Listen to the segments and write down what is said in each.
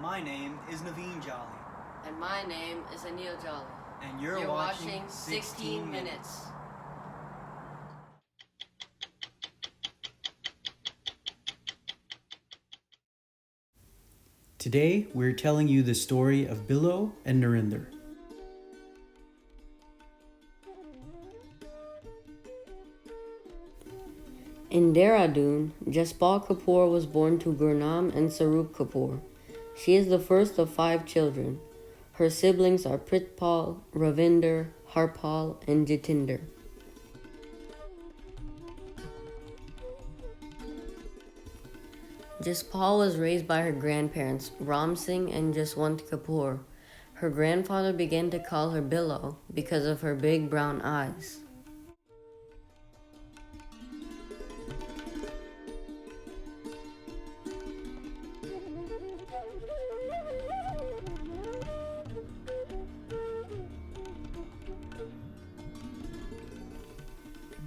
My name is Naveen Jolly. And my name is Anil Jolly. And you're watching 16 Minutes. Today, we're telling you the story of Billo and Narinder. In Dehradun, Jaspal Kapoor was born to Gurnam and Sarup Kapoor. She is the first of 5 children. Her siblings are Pritpal, Ravinder, Harpal, and Jitinder. Jaspal was raised by her grandparents, Ram Singh and Jaswant Kapoor. Her grandfather began to call her Billo because of her big brown eyes.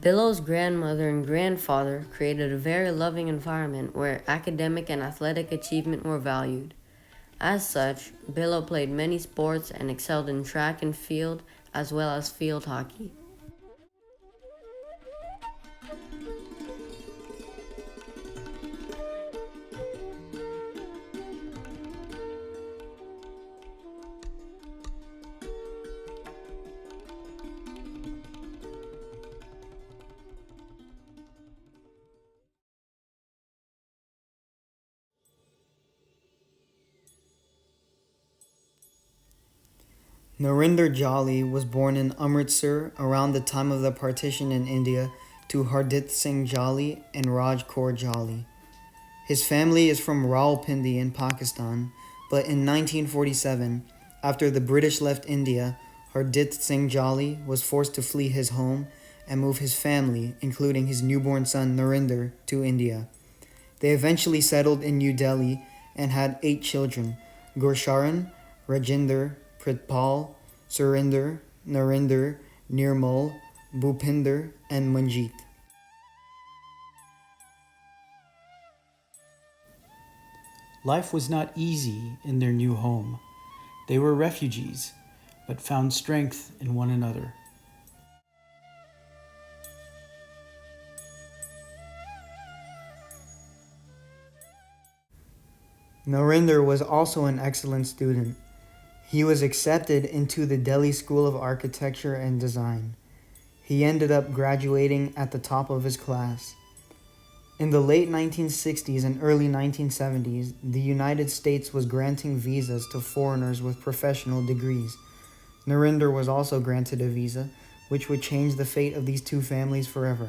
Billo's grandmother and grandfather created a very loving environment where academic and athletic achievement were valued. As such, Billo played many sports and excelled in track and field as well as field hockey. Narinder Jolly was born in Amritsar around the time of the partition in India to Hardit Singh Jolly and Raj Kaur Jolly. His family is from Rawalpindi in Pakistan, but in 1947, after the British left India, Hardit Singh Jolly was forced to flee his home and move his family, including his newborn son Narinder, to India. They eventually settled in New Delhi and had 8 children: Gursharan, Rajinder, Pritpal, Surinder, Narinder, Nirmal, Bhupinder, and Manjeet. Life was not easy in their new home. They were refugees, but found strength in one another. Narinder was also an excellent student. He was accepted into the Delhi School of Architecture and Design. He ended up graduating at the top of his class. In the late 1960s and early 1970s, the United States was granting visas to foreigners with professional degrees. Narinder was also granted a visa, which would change the fate of these 2 families forever.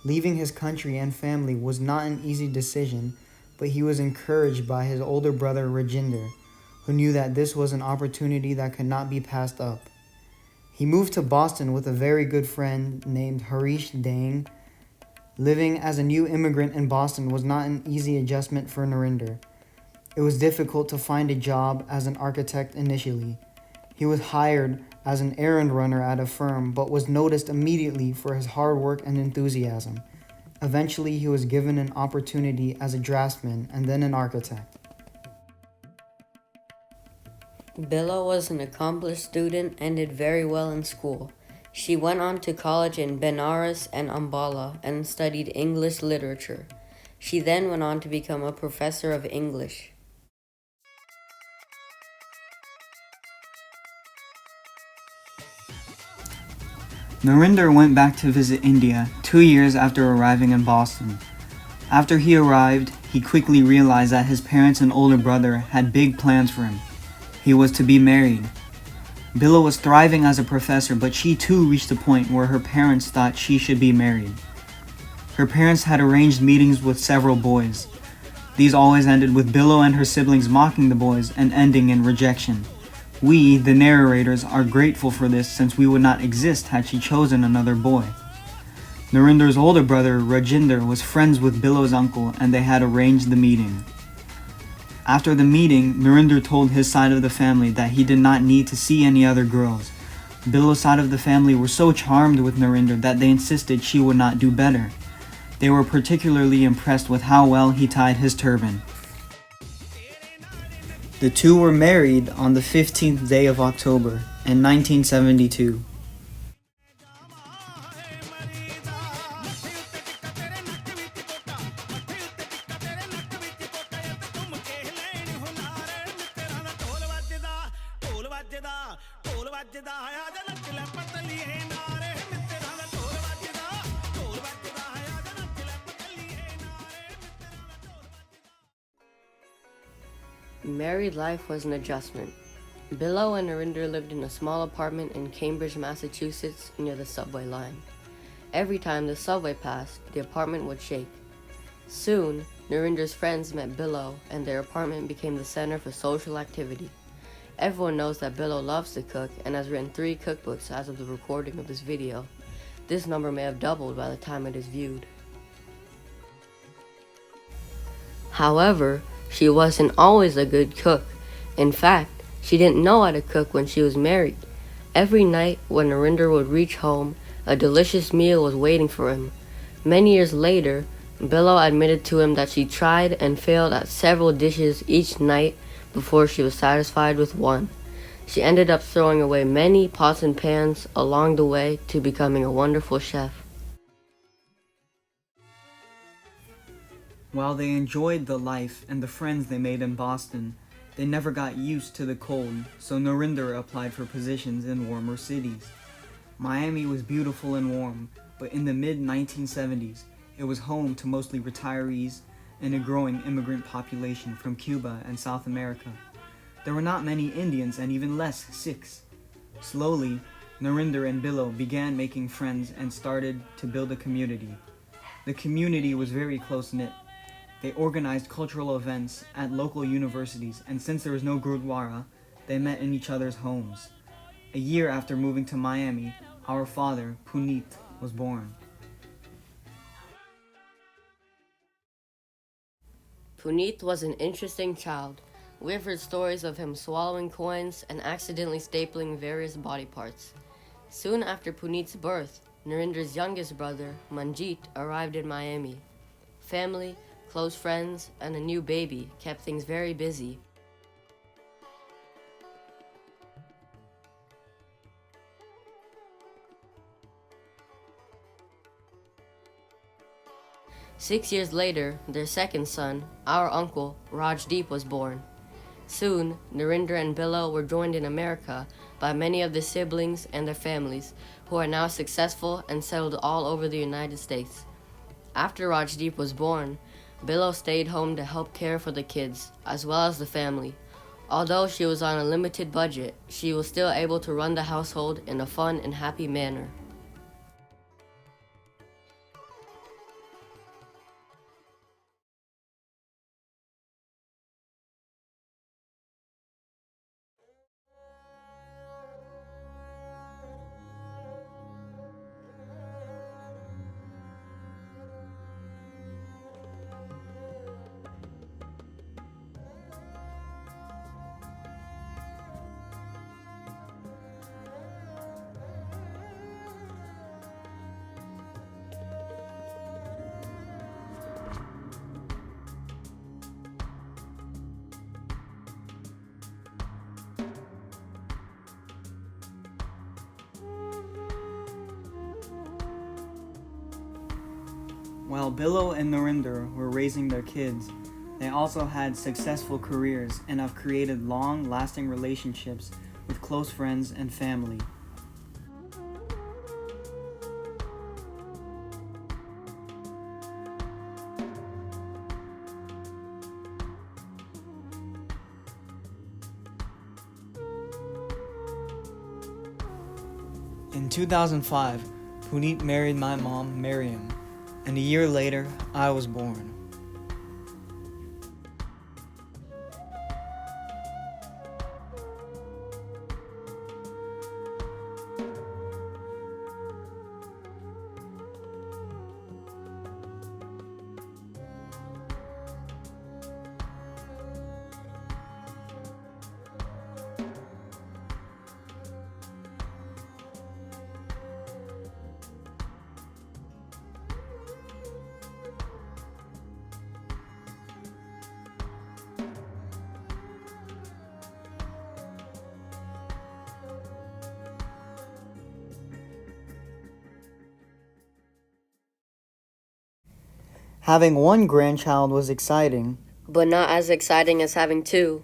Leaving his country and family was not an easy decision, but he was encouraged by his older brother Rajinder, who knew that this was an opportunity that could not be passed up. He moved to Boston with a very good friend named Harish Dang. Living as a new immigrant in Boston was not an easy adjustment for Narinder. It was difficult to find a job as an architect initially. He was hired as an errand runner at a firm, but was noticed immediately for his hard work and enthusiasm. Eventually, he was given an opportunity as a draftsman and then an architect. Billo was an accomplished student and did very well in school. She went on to college in Benares and Ambala and studied English literature. She then went on to become a professor of English. Narinder went back to visit India 2 years after arriving in Boston. After he arrived, he quickly realized that his parents and older brother had big plans for him. He was to be married. Billo was thriving as a professor, but she too reached a point where her parents thought she should be married. Her parents had arranged meetings with several boys. These always ended with Billo and her siblings mocking the boys and ending in rejection. We, the narrators, are grateful for this since we would not exist had she chosen another boy. Narinder's older brother, Rajinder, was friends with Billo's uncle and they had arranged the meeting. After the meeting, Narinder told his side of the family that he did not need to see any other girls. Billo's side of the family were so charmed with Narinder that they insisted she would not do better. They were particularly impressed with how well he tied his turban. The two were married on the 15th day of October in 1972. Married life was an adjustment. Billow and Narinder lived in a small apartment in Cambridge, Massachusetts, near the subway line. Every time the subway passed, the apartment would shake. Soon, Narinder's friends met Billow, and their apartment became the center for social activity. Everyone knows that Billow loves to cook and has written 3 cookbooks as of the recording of this video. This number may have doubled by the time it is viewed. However, she wasn't always a good cook. In fact, she didn't know how to cook when she was married. Every night when Narinder would reach home, a delicious meal was waiting for him. Many years later, Billow admitted to him that she tried and failed at several dishes each night before she was satisfied with one. She ended up throwing away many pots and pans along the way to becoming a wonderful chef. While they enjoyed the life and the friends they made in Boston, they never got used to the cold, so Narinder applied for positions in warmer cities. Miami was beautiful and warm, but in the mid-1970s, it was home to mostly retirees and a growing immigrant population from Cuba and South America. There were not many Indians and even less Sikhs. Slowly, Narinder and Billow began making friends and started to build a community. The community was very close-knit. They organized cultural events at local universities, and since there was no Gurdwara, they met in each other's homes. A year after moving to Miami, our father, Puneet, was born. Puneet was an interesting child. We have heard stories of him swallowing coins and accidentally stapling various body parts. Soon after Puneet's birth, Narinder's youngest brother, Manjeet, arrived in Miami. Family, close friends, and a new baby kept things very busy. Six years later, their second son, our uncle, Rajdeep, was born. Soon, Narinder and Billow were joined in America by many of the siblings and their families, who are now successful and settled all over the United States. After Rajdeep was born, Billow stayed home to help care for the kids, as well as the family. Although she was on a limited budget, she was still able to run the household in a fun and happy manner. While Billow and Narinder were raising their kids, they also had successful careers and have created long-lasting relationships with close friends and family. In 2005, Puneet married my mom, Miriam, and a year later, I was born. Having one grandchild was exciting. but not as exciting as having two.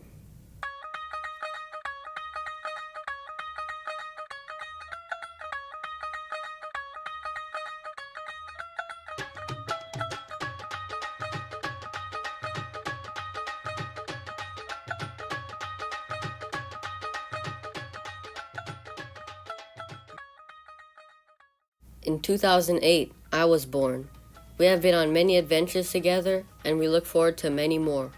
In 2008, I was born. We have been on many adventures together, and we look forward to many more.